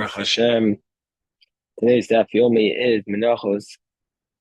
Baruch Hashem, today's daf yomi is Menachos,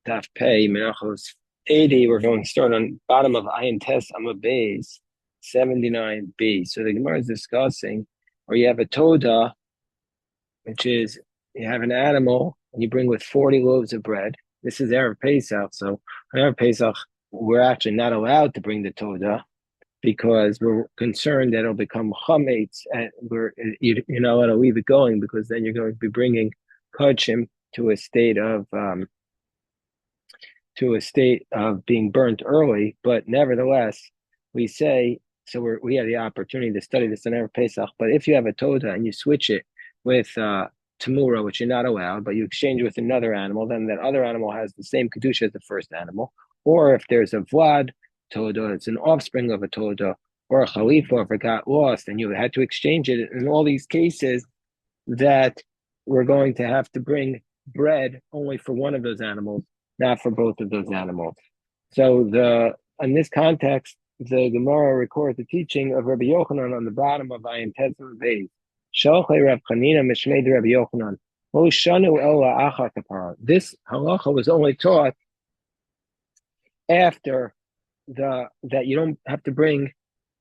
daf pei, Menachos 80. We're going to start on bottom of Ayin Tes Amud Beis 79b. So the Gemara is discussing, or you have a Toda, which is you have an animal and you bring with 40 loaves of bread. This is Erev Pesach, so on Erev Pesach, we're actually not allowed to bring the Toda because we're concerned that it'll become chametz, and you're not allowed to leave it going because then you're going to be bringing kachim to a state of being burnt early. But nevertheless, we say so. We have the opportunity to study this in Erev Pesach. But if you have a toda and you switch it with tamura, which you're not allowed, but you exchange with another animal, then that other animal has the same kedusha as the first animal. Or if there's a vlad toda, it's an offspring of a toda, or a khalifa, if it got lost and you had to exchange it. In all these cases, that we're going to have to bring bread only for one of those animals, not for both of those animals. So in this context, the Gemara records the teaching of Rabbi Yochanan on the bottom of Ayin Tetzim Beis. Shalchei Rav Chanina Mishmei Rabbi Yochanan. This halacha was only taught after that you don't have to bring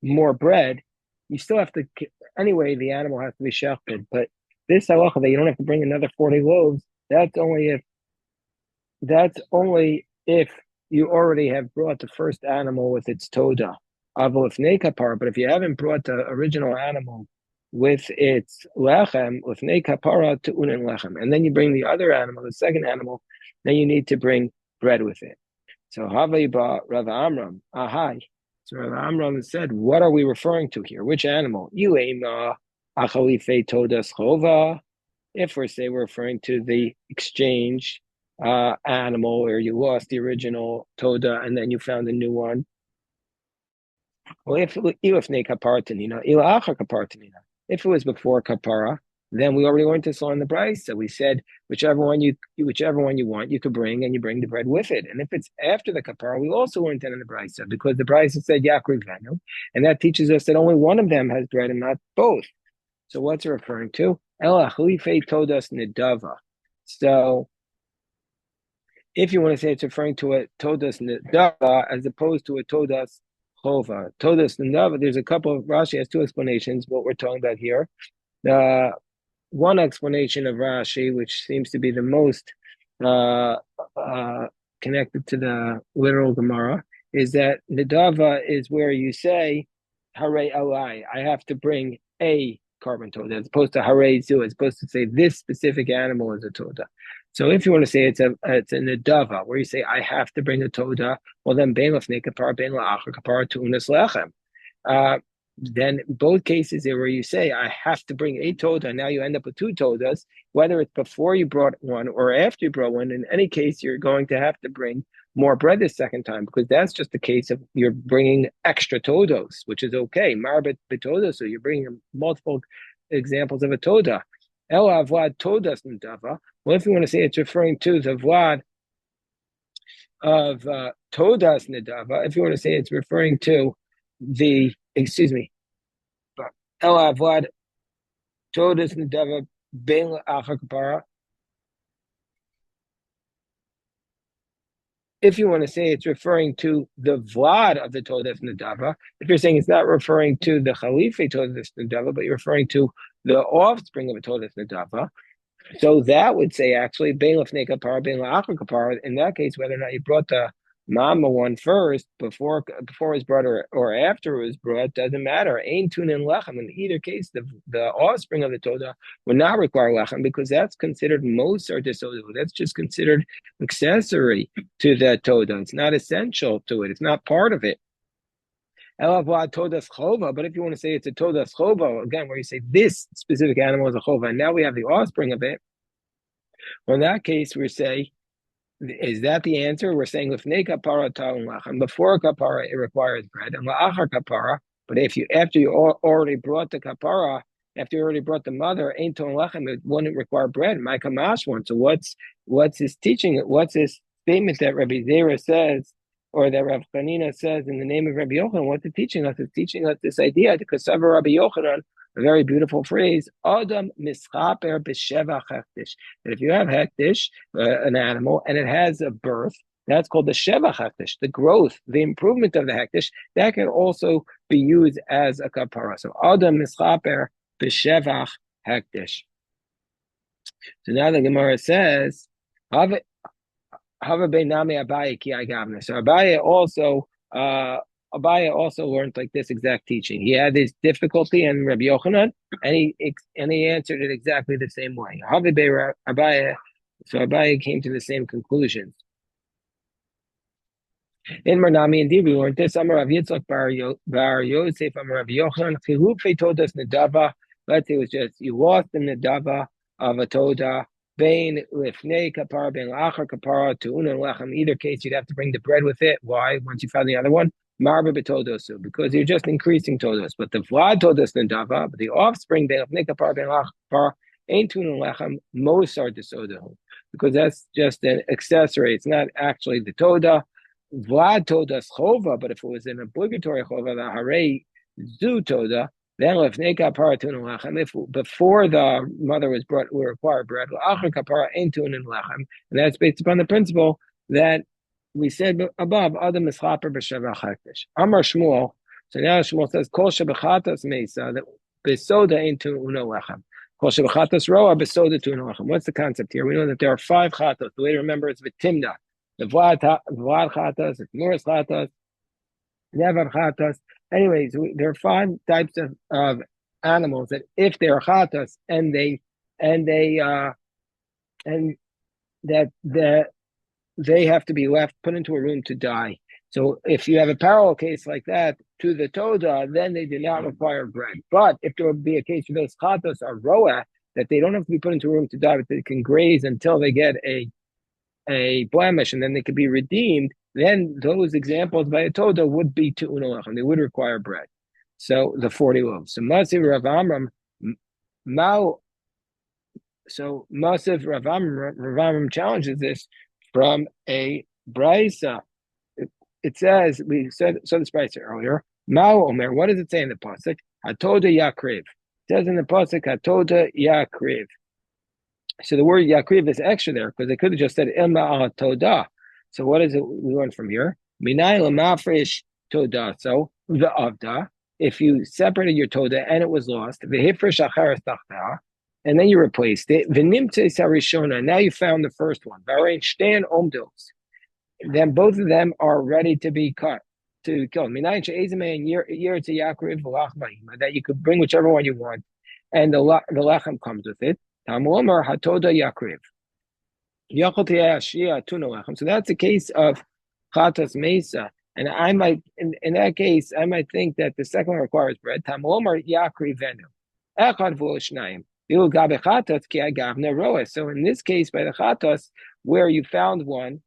more bread. You still have to, anyway, the animal has to be shechted. But this halacha that you don't have to bring another 40 loaves, that's only if you already have brought the first animal with its toda. But if you haven't brought the original animal with its lechem, with kapara to unen lechem, and then you bring the other animal, the second animal, then you need to bring bread with it. So Havayba Rav Amram, ahai. So Rav Amram said, what are we referring to here? Which animal? Ilema achalife todas chova. If we're referring to the exchange animal where you lost the original toda and then you found a new one. Well, if it was before kapara, then we already went to saw in the price. So we said whichever one you want, you could bring, and you bring the bread with it. And if it's after the kapara, we also went in the price because the price said yakriv venu, and that teaches us that only one of them has bread and not both. So what's it referring to? Ela chlife todas nedava. So if you want to say it's referring to a todas nedava as opposed to a todas chova. Todas nedava, there's a couple of, Rashi has two explanations what we're talking about here. One explanation of Rashi, which seems to be the most connected to the literal Gemara, is that nedava is where you say, hare alai, I have to bring a carbon toda, as opposed to hare zu, as opposed to say this specific animal is a toda. So if you want to say it's a nedava, where you say I have to bring a toda, well then bein lefnei kapara, bein la'achar kapara to unas lechem. Then both cases where you say I have to bring a toda, now you end up with two todas, whether it's before you brought one or after you brought one. In any case, you're going to have to bring more bread this second time, because that's just the case of you're bringing extra todos, which is okay. Marbet betoda, so you're bringing multiple examples of a toda. El avad todas nedava. Well, if you want to say it's referring to the vlad of todas nedava, if you want to say it's referring to the, El avad todas nedava ben achar kapara. If you want to say it's referring to the vlad of the todas nedava, if you're saying it's not referring to the chalife todas nedava, but you're referring to the offspring of a todas nedava, so that would say actually bein lefnei kapara, bein la'achar kapara. In that case, whether or not you brought the mama one first, before it was brought, or after it was brought, doesn't matter. Ain tunin lechem. In either case, the offspring of the toda would not require lechem, because that's considered moser to soda. That's just considered accessory to the toda. It's not essential to it. It's not part of it. Todas chova, but if you want to say it's a todas chova, again, where you say this specific animal is a chova, and now we have the offspring of it, well, in that case, we say, is that the answer? We're saying lifnei kapara ta'un lachem. Before kapara, it requires bread, and la'achar kapara. But after you already brought the kapara, after you already brought the mother, ain't ta'un lachem, it wouldn't require bread. My kamash one. So what's his teaching? What's his statement that Rabbi Zera says, or that Rav Chanina says in the name of Rabbi Yochanan? What's it teaching us? It's teaching us this idea, because Rabbi Yochanan a very beautiful phrase, Adam mischaper b'sheva hektish. That if you have hektish, an animal, and it has a birth, that's called the sheva hektish, the growth, the improvement of the hektish. That can also be used as a kapara. So Adam mischaper b'sheva hektish. So now the Gemara says, Hava Beinami Abaye ki agavna. So Abaye also learned like this exact teaching. He had this difficulty in Rabbi Yochanan, and he answered it exactly the same way. Hava Abaye. So Abaye came to the same conclusions. In Marnami, indeed, we learned this. Amar Rav Yitzchak Bar Yosef, Amar Rav Yochanan, Chilufe told us Nadava. Let's say it was just you lost the Nadava of a Toda. Bain lifnei kapara, bain lachar kapara, tu'una lechem. Either case, you'd have to bring the bread with it. Why? Once you found the other one, marba betodosu, because you're just increasing todos. But the vlad todos Nadava, but the offspring bain lifnei kapara, bain lachar kapara, ain't tu'una lechem mosar desodahu, because that's just an accessory. It's not actually the Toda. Vlad told us chova, but if it was an obligatory chova, the hare zu toda, then lefnei kapara tunin lechem. If before the mother was brought, we require bread. After kapara ain't tunin lechem, and that's based upon the principle that we said above. Adam mischaper b'sheva chaktish. Amar Shmuel. So now Shmuel says kol shebechatas mesa that besoda ain't tunin lechem. Kol shebechatas roa besoda tunin lechem. What's the concept here? We know that there are 5 chatos. The way to remember is v'timna. The Vlad Chatas, the Muras Chatas, Nevar Chatas. Anyways, there are 5 types of animals that if they're Chatas and that they have to be left, put into a room to die. So if you have a parallel case like that to the Toda, then they do not require bread. But if there would be a case where those Chatas are Roa, that they don't have to be put into a room to die, but they can graze until they get a blemish, and then they could be redeemed, then those examples by a Toda would be to unalachem. They would require bread. So the 40 loaves. So Masiv Rav Amram, so Masiv Rav Amram challenges this from a brisa. It says, we saw this brisa earlier, Mao Omer, what does it say in the pasuk? Hatoda Yakriv. It says in the pasuk, Hatoda Yakriv. So the word Yakriv is extra there because they could have just said Ilma al Toda. So what is it we learn from here? Minay lamafresh Toda. So the Avda, if you separated your Toda and it was lost, v'hifresh acharas tachta, and then you replaced it, v'nimtze sarishona. Now you found the first one. V'arein shten omdos. Then both of them are ready to be cut, to kill. Minay she'ezimei and year to Yakriv v'lachmaim, that you could bring whichever one you want, and the lechem comes with it. Tamulamar hatoda yakriv. So that's a case of chatas mesa, and I might, in that case, I might think that the second one requires bread. Tamulamar yakriv venu. Echad v'oshnayim. Gabe chatas ki agavna roa. So in this case, by the chatas, where you found one,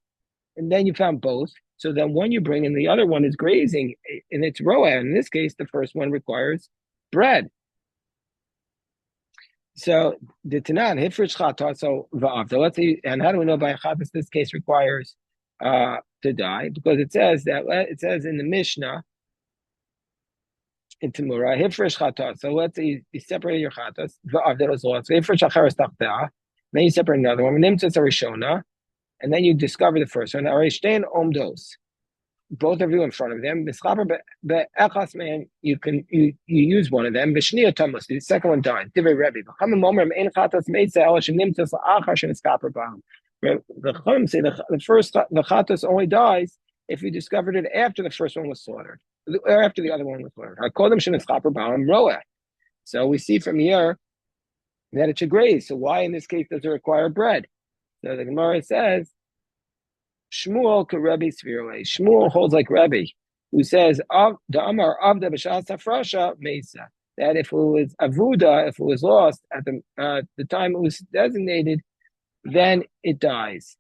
and then you found both, so then one you bring and the other one is grazing, and it's roa. In this case, the first one requires bread. So the Tanan hifresh chatas so va'avda. Let's see, and how do we know by chatas this case requires to die? Because it says in the Mishnah in Tamura hifresh chatas. So let's say you separate your chatas va'avda was lost. So hifresh acharas tachta. Then you separate another one. Nimtzas arishona, and then you discover the first one. Arishten omdos. Both of you in front of them. Man, you use one of them. The second one died. The chatas only dies if you discovered it after the first one was slaughtered, or after the other one was slaughtered. So we see from here that it should graze. So why in this case does it require bread? So the Gemara says, Shmuel to Rebbe Svirle. Shmuel holds like Rebbe, who says the Amar Avda B'Shas Hafrasha Mesa, that if it was Avuda, if it was lost at the time it was designated, then it dies.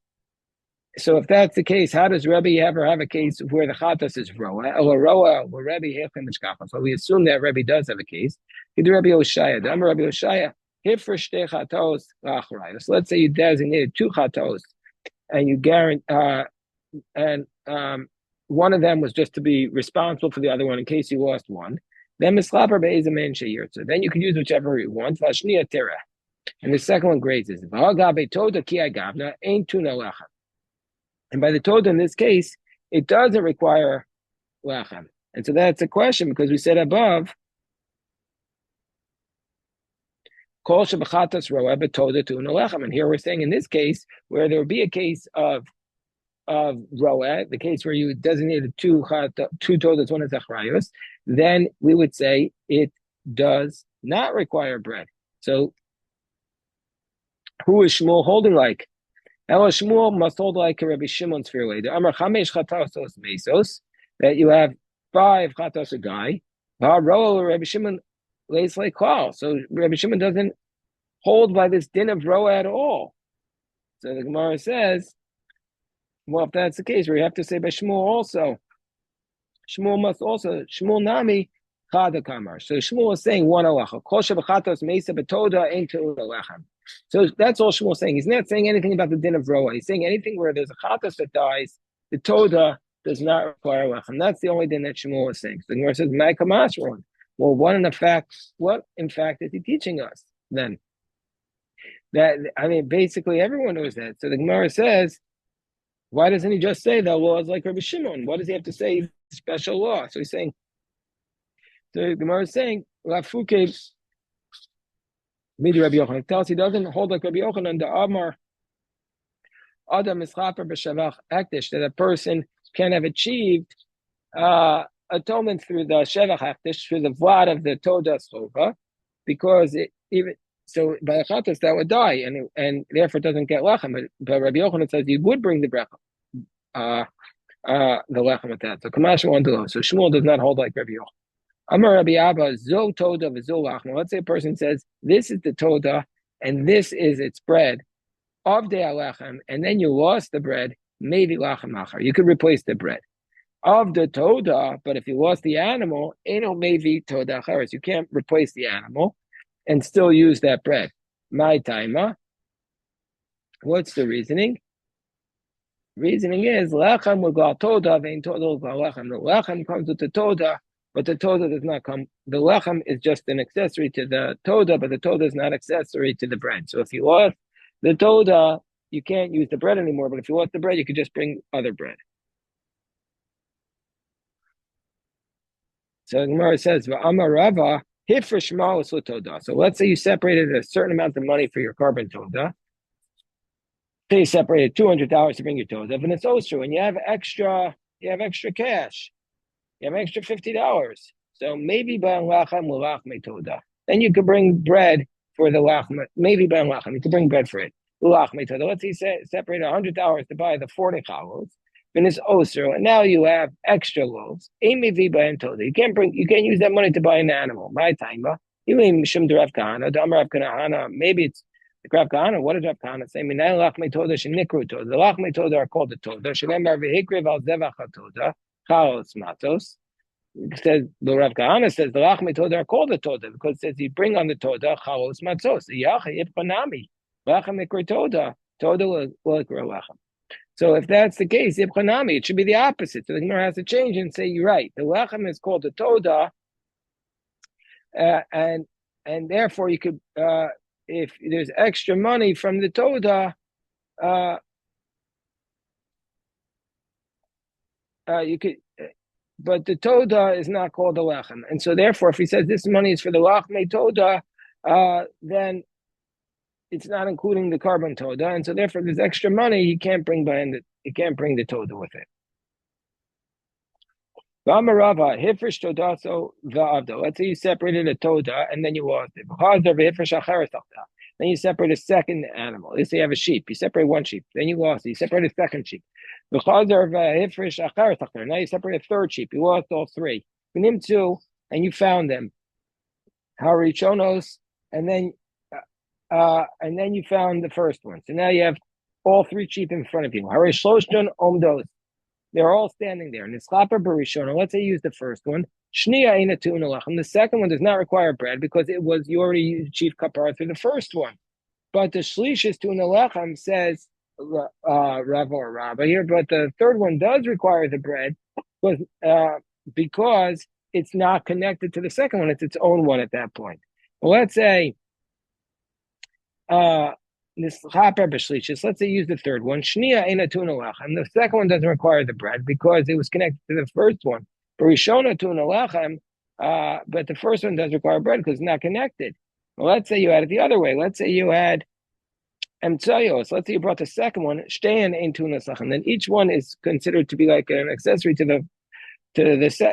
So if that's the case, how does Rebbe ever have a case where the Chatas is Roa? Or Roa, where Rebbe Hechem Mishkafa. So we assume that Rebbe does have a case. The Rebbe Oshaya, the Amar Rebbe Oshaya, Hifresh Chatos Lachrai. So let's say you designated 2 Chatos, and you guarantee, one of them was just to be responsible for the other one in case you lost one. Then mislaper be'ez man sheyir. So then you can use whichever you want. Vashnia tera. And the second one grazes. V'agabe toda ki agavna ain't tuna lechem. And by the toda in this case, it doesn't require lechem. And so that's a question because we said above, kol shebechatas roeh betoda tuna lechem. And here we're saying in this case, where there would be a case of roeh, the case where you designated two todas, one is achrayos, then we would say it does not require bread. So who is Shmuel holding like? Ela Shmuel must hold like Rabbi Shimon's fair way. The Amar Chamesh Chatasos Mesos, that you have 5 chatos a guy. Rabbi Shimon lays like Klal. So Rabbi Shimon doesn't hold by this din of roeh at all. So the Gemara says, well, if that's the case, we have to say by Shmuel also. Shmuel must also, Shmuel Nami, Chada Kamar. So Shmuel is saying one halacha. Kol shebechatos meisa betoda ain't te'una lechem. So that's all Shmuel is saying. He's not saying anything about the din of roeh. He's saying anything where there's a chatos that dies, the toda does not require lechem. That's the only din that Shmuel is saying. So the Gemara says, "My kamash one." Well, what in fact is he teaching us then? That basically everyone knows that. So the Gemara says, why doesn't he just say the law is like Rabbi Shimon? Why does he have to say special law? So he's saying, the Gemara is saying, Lafuke Midi Rabbi Yochanan. It tells he doesn't hold like Rabbi Yochanan, the Amar Adam Mischaper B'Shavach Akdish, that a person can have achieved atonement through the Shavach Akdish, through the Vlad of the Toda Schova, because so by a chatos that would die, and therefore it doesn't get lechem. But Rabbi Yochanan says you would bring the bracha, the lechem at that. So Kamash one to so Shmuel does not hold like Rabbi Yochanan. Amar Rabbi Abba zo toda v'zo lachem. Let's say a person says this is the toda and this is its bread of the lechem, and then you lost the bread, maybe lachem achar. You could replace the bread of the toda, but if you lost the animal, eno maybe toda acharis. You can't replace the animal and still use that bread. My taima. What's the reasoning? Reasoning is lechem will go toda vein toda will go lechem. The lechem comes with the toda, but the toda does not come. The lechem is just an accessory to the toda, but the toda is not accessory to the bread. So if you lost the toda, you can't use the bread anymore. But if you lost the bread, you could just bring other bread. So the Gemara says, "V'amar Rava." So let's say you separated a certain amount of money for your carbon toda. Say you separated $200 to bring your toda, and it's osur, and you have extra cash. You have extra $50. So maybe by lachem l'lachme toda. Then you could bring bread for the lachme. Maybe by lachem, you could bring bread for it. L'lachme toda. Let's say you separate $100 to buy the 40 chalos. And it's osur, and now you have extra loaves. You can't use that money to buy an animal. My timer. Maybe it's the Rav Kahana. What does Rav Kahana say? The lachme toda are called the toda. Says the Rav Kahana says the lachme toda are called the toda because it says you bring on the toda chalos matzos. Toda will grow lachem. So if that's the case, it should be the opposite. So the Gemara has to change and say, you're right. The lechem is called the toda, and therefore you could, if there's extra money from the toda, you could, but the toda is not called the lechem. And so therefore, if he says this money is for the lachme toda, then it's not including the carbon toda, and so therefore, if there's extra money, he can't bring the toda with it. Let's say you separated a toda and then you lost it. Then you separate a second animal. Let's say you have a sheep. You separate one sheep. Then you lost it. You separate a second sheep. Now you separate a third sheep. You lost all three. And you found them. Harichonos, and then you found the first one. So now you have all three sheep in front of you. They're all standing there. Let's say you use the first one. The second one does not require bread because you already used chief kapara through the first one. But the shlishis tuna lechem says Rav or Rabba here, but the third one does require the bread because it's not connected to the second one; it's its own one at that point. Well, let's say this let's say use the third one. Shnia ena tuna lechem. The second one doesn't require the bread because it was connected to the first one. Rishona tuna lechem, but the first one does require bread because it's not connected. Well, let's say you had it the other way. Let's say you had emtsayos. Let's say you brought the second one, shtein ein tuna lechem. Then each one is considered to be like an accessory to the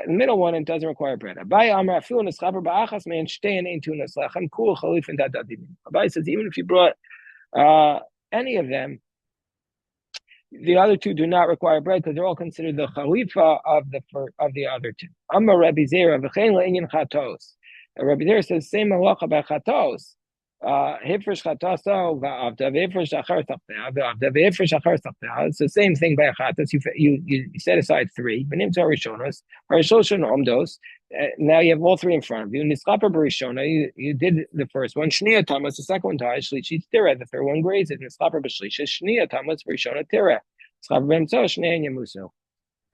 middle one and doesn't require bread. Abai says even if you brought any of them, the other two do not require bread because they're all considered the chalifa of the other two. Amar Rabbi Zera v'chein le'inyan chatos. Rabbi Zera says same halacha by chatos. Hifresh chataso va'avda v'hifresh achar tachtea v'avda v'hifresh achar tachtea. It's the same thing by chatos. You set aside three. Benim to harishonos, harishon omdos. Now you have all three in front of you. Niskaper b'rishona. You did the first one. Shnia tamas. The second one tais shlishi tira. The third one grazes. Niskaper b'shlisha. Shnia tamas b'rishona tira. Niskaper b'emtzo shnei yamusu.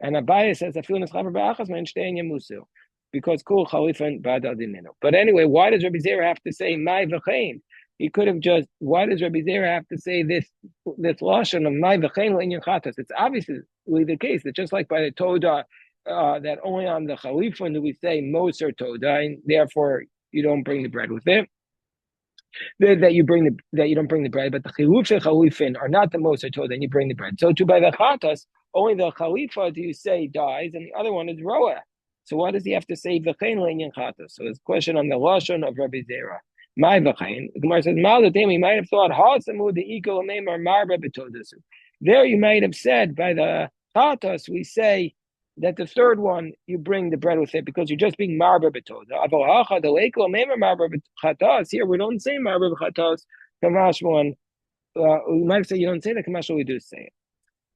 And Abaya says I feel niskaper b'achas man shnei yamusu. Because kul chalifan ba'da dinenu. But anyway, why does Rabbi Zera have to say my v'chein? He could have just. Why does Rabbi Zera have to say this lashon of my v'chein le'inyan chatas? It's obviously the case that just like by the Todah, that only on the chalifan do we say moser Todah, and therefore you don't bring the bread with it. That you don't bring the bread, but the chiluf chalifin are not the moser Todah, and you bring the bread. So to by the chatas, only the chalifa do you say dies, and the other one is roa. So why does he have to say v'chein le'inyan chatas? So it's a question on the lashon of Rabbi Zera. My v'chein. The Gemara says mal the might have thought hasamu the equal name or marba betodasu. There you might have said by the chatas we say that the third one you bring the bread with it because you're just being marba betoda. Avohacha the equal name or marba b'chatas. Here we don't say marba b'chatas. Kamash one. We might say you don't say the kamash we do say it.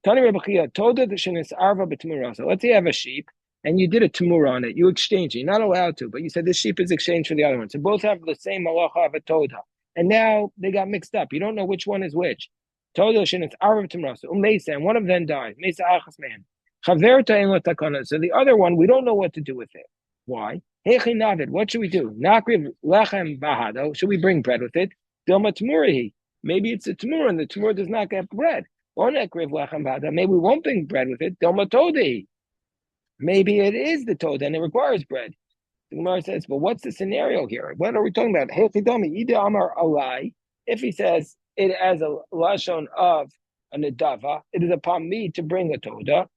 Tani Rabbi Chia toda the shenis arva b'tmurasa. Let's say you have a sheep. And you did a tamur on it. You exchanged it. You're not allowed to, but you said this sheep is exchanged for the other one. So both have the same halacha of a toda. And now they got mixed up. You don't know which one is which. Toda shin it's arav tamrasa. Umesa, and one of them died. Mesa achas man. Chaverta in takana. So the other one, we don't know what to do with it. Why? Hechi navid. What should we do? Nakriv lechem bahado. Should we bring bread with it? Dilma tamurahi. Maybe it's a tamur, and the tamur does not get bread. Or nakriv lechem bahado. Maybe we won't bring bread with it. Dilma todahi. Maybe it is the Todah and it requires bread. The Gemara says, but what's the scenario here? What are we talking about? If he says it as a lashon of a nedava, it is upon me to bring a Todah.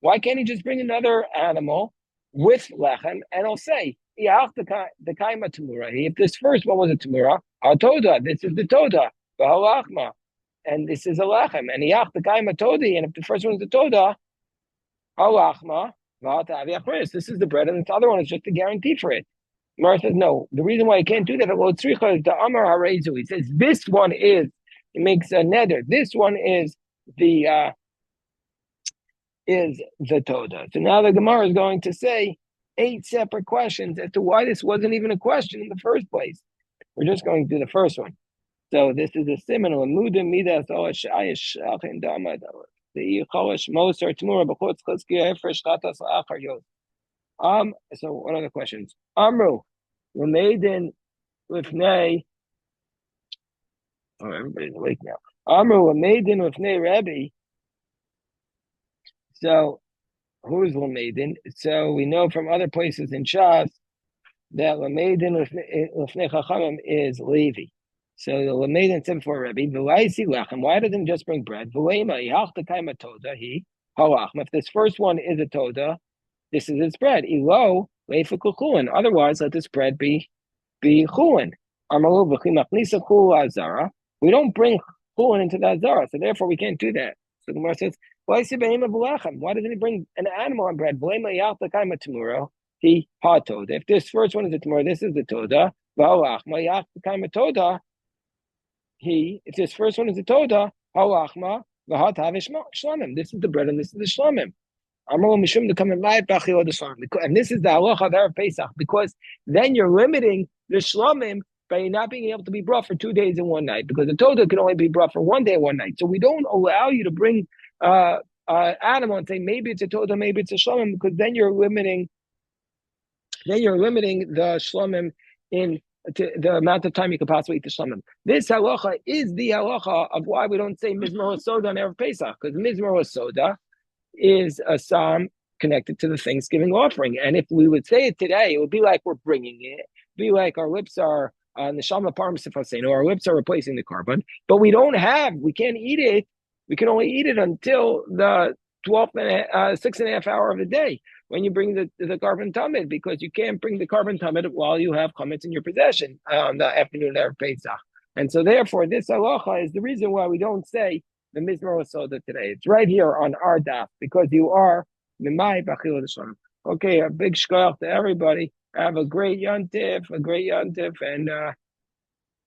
Why can't he just bring another animal with lechem and he'll say, if this first one was a tamura, Todah, this is the Todah. And this is a lechem, and yach the guy matodi, and if the first one is the toda, halachma, this is the bread, and the other one is just a guarantee for it. Mar says no. The reason why you can't do that, well, it's the amar harezu. He says this one is. It makes a neder. This one is the toda. So now the Gemara is going to say 8 separate questions as to why this wasn't even a question in the first place. We're just going to do the first one. So this is a similar muda midas shayish achin damad the cholish moser tmura b'chutz chizkiya efresh chatas la'achar yod. So what are the questions? Amru l'meidin lifnei. Oh, everybody's awake now. Amru l'meidin lifnei Rebbe. So who's l'meidin? So we know from other places in Shas that l'meidin lifnei chachamim is Levi. So the Lamedan said before Rebbe, why doesn't just bring bread? If this first one is a toda, this is its bread. Otherwise, let this bread be chulin. We don't bring chulin into that zara, so therefore we can't do that. So the Gemara says, why doesn't he bring an animal on bread? If this first one is a tamura, this is the toda. If this first one is the toda, this is the bread and this is the shlamim. And this is the halacha of Erev Pesach, because then you're limiting the shlamim by not being able to be brought for 2 days and 1 night, because the toda can only be brought for 1 day and 1 night. So we don't allow you to bring a animal and say maybe it's a toda, maybe it's a shlomim, because then you're limiting the shlomim in to the amount of time you could possibly eat the shlomim. This halacha is the halacha of why we don't say mizmor soda on Erev Pesach, because mizmor soda is a psalm connected to the Thanksgiving offering. And if we would say it today, it would be like we're bringing it. It'd be like our lips are on the Shama Parm Sifaseno, our lips are replacing the carbon, but we can't eat it. We can only eat it until the 6.5 hour of the day when you bring the carbon tamid, because you can't bring the carbon tamid while you have chametz in your possession on the afternoon of Pesach. And so therefore, this halacha is the reason why we don't say the Mizmor Soda today. It's right here on our daf, because you are Mimai Bachil Shalom. Okay, a big shkoch to everybody. Have a great yontif, and